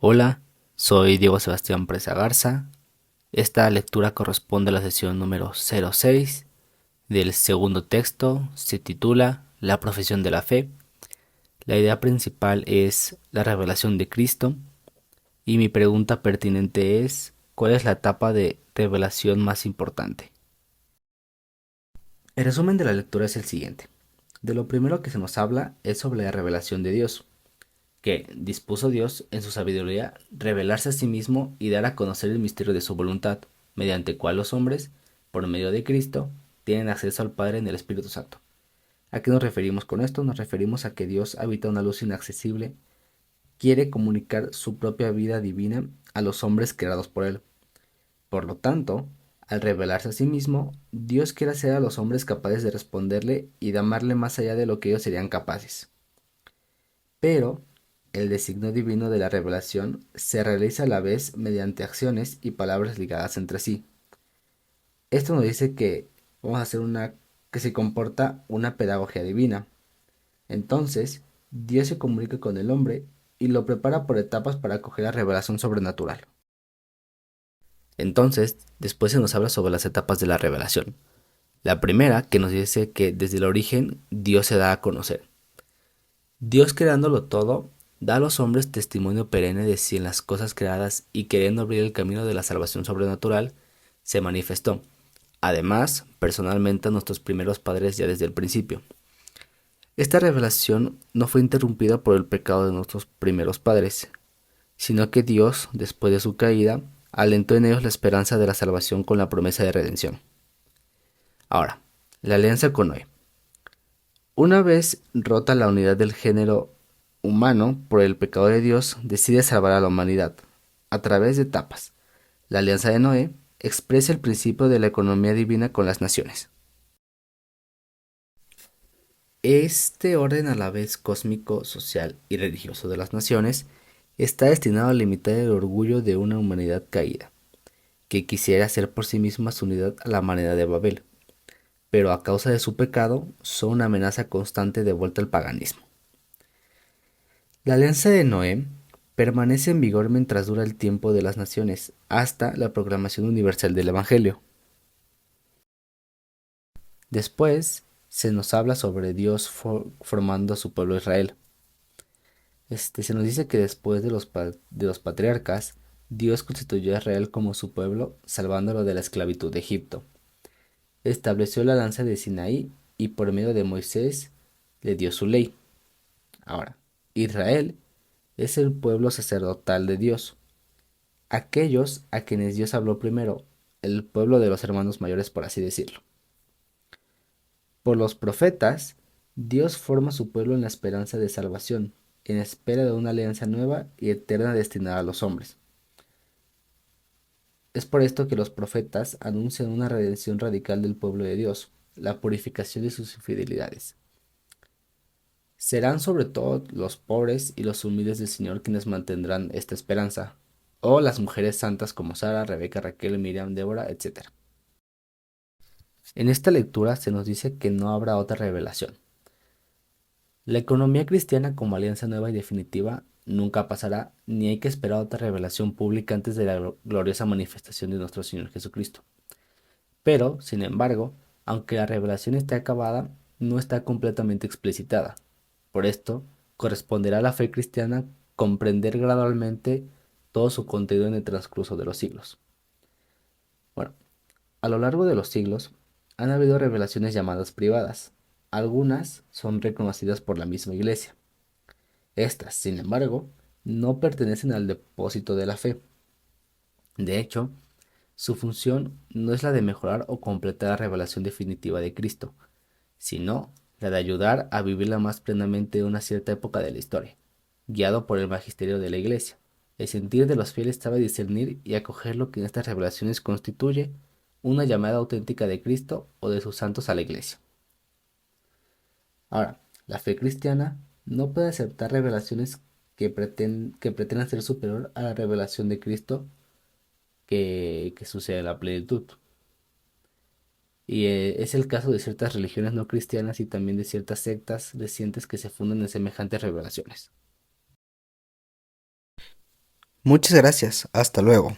Hola, soy Diego Sebastián Presa Garza. Esta lectura corresponde a la sesión número 06 del segundo texto. Se titula La profesión de la fe. La idea principal es la revelación de Cristo y mi pregunta pertinente es ¿cuál es la etapa de revelación más importante? El resumen de la lectura es el siguiente. De lo primero que se nos habla es sobre la revelación de Dios, que dispuso Dios en su sabiduría revelarse a sí mismo y dar a conocer el misterio de su voluntad, mediante cual los hombres, por medio de Cristo, tienen acceso al Padre en el Espíritu Santo. ¿A qué nos referimos con esto? Nos referimos a que Dios habita una luz inaccesible, quiere comunicar su propia vida divina a los hombres creados por él. Por lo tanto, al revelarse a sí mismo, Dios quiere hacer a los hombres capaces de responderle y de amarle más allá de lo que ellos serían capaces. Pero el designio divino de la revelación se realiza a la vez mediante acciones y palabras ligadas entre sí. Esto nos dice que vamos a hacer que se comporta una pedagogía divina. Entonces, Dios se comunica con el hombre y lo prepara por etapas para acoger la revelación sobrenatural. Entonces, después se nos habla sobre las etapas de la revelación. La primera, que nos dice que desde el origen Dios se da a conocer. Dios creándolo todo, da a los hombres testimonio perenne de si en las cosas creadas y queriendo abrir el camino de la salvación sobrenatural, se manifestó. Además, personalmente a nuestros primeros padres ya desde el principio. Esta revelación no fue interrumpida por el pecado de nuestros primeros padres, sino que Dios, después de su caída, alentó en ellos la esperanza de la salvación con la promesa de redención. Ahora, la alianza con Noé. Una vez rota la unidad del género humano por el pecado de Dios, decide salvar a la humanidad a través de etapas. La alianza de Noé expresa el principio de la economía divina con las naciones. Este orden a la vez cósmico, social y religioso de las naciones está destinado a limitar el orgullo de una humanidad caída, que quisiera hacer por sí misma su unidad a la manera de Babel, pero a causa de su pecado son una amenaza constante de vuelta al paganismo. La alianza de Noé permanece en vigor mientras dura el tiempo de las naciones, hasta la proclamación universal del Evangelio. Después se nos habla sobre Dios formando a su pueblo Israel. Se nos dice que después de los patriarcas, Dios constituyó a Israel como su pueblo, salvándolo de la esclavitud de Egipto. Estableció la alianza de Sinaí y por medio de Moisés le dio su ley. Ahora, Israel es el pueblo sacerdotal de Dios, aquellos a quienes Dios habló primero, el pueblo de los hermanos mayores, por así decirlo. Por los profetas, Dios forma su pueblo en la esperanza de salvación, en espera de una alianza nueva y eterna destinada a los hombres. Es por esto que los profetas anuncian una redención radical del pueblo de Dios, la purificación de sus infidelidades. Serán sobre todo los pobres y los humildes del Señor quienes mantendrán esta esperanza, o las mujeres santas como Sara, Rebeca, Raquel, Miriam, Débora, etc. En esta lectura se nos dice que no habrá otra revelación. La economía cristiana como alianza nueva y definitiva nunca pasará, ni hay que esperar otra revelación pública antes de la gloriosa manifestación de nuestro Señor Jesucristo. Pero, sin embargo, aunque la revelación esté acabada, no está completamente explicitada. Por esto, corresponderá a la fe cristiana comprender gradualmente todo su contenido en el transcurso de los siglos. Bueno, a lo largo de los siglos, han habido revelaciones llamadas privadas. Algunas son reconocidas por la misma Iglesia. Estas, sin embargo, no pertenecen al depósito de la fe. De hecho, su función no es la de mejorar o completar la revelación definitiva de Cristo, sino la de ayudar a vivirla más plenamente en una cierta época de la historia, guiado por el magisterio de la Iglesia. El sentir de los fieles sabe discernir y acoger lo que en estas revelaciones constituye una llamada auténtica de Cristo o de sus santos a la Iglesia. Ahora, la fe cristiana no puede aceptar revelaciones que pretendan ser superior a la revelación de Cristo que sucede en la plenitud. Y es el caso de ciertas religiones no cristianas y también de ciertas sectas recientes que se fundan en semejantes revelaciones. Muchas gracias, hasta luego.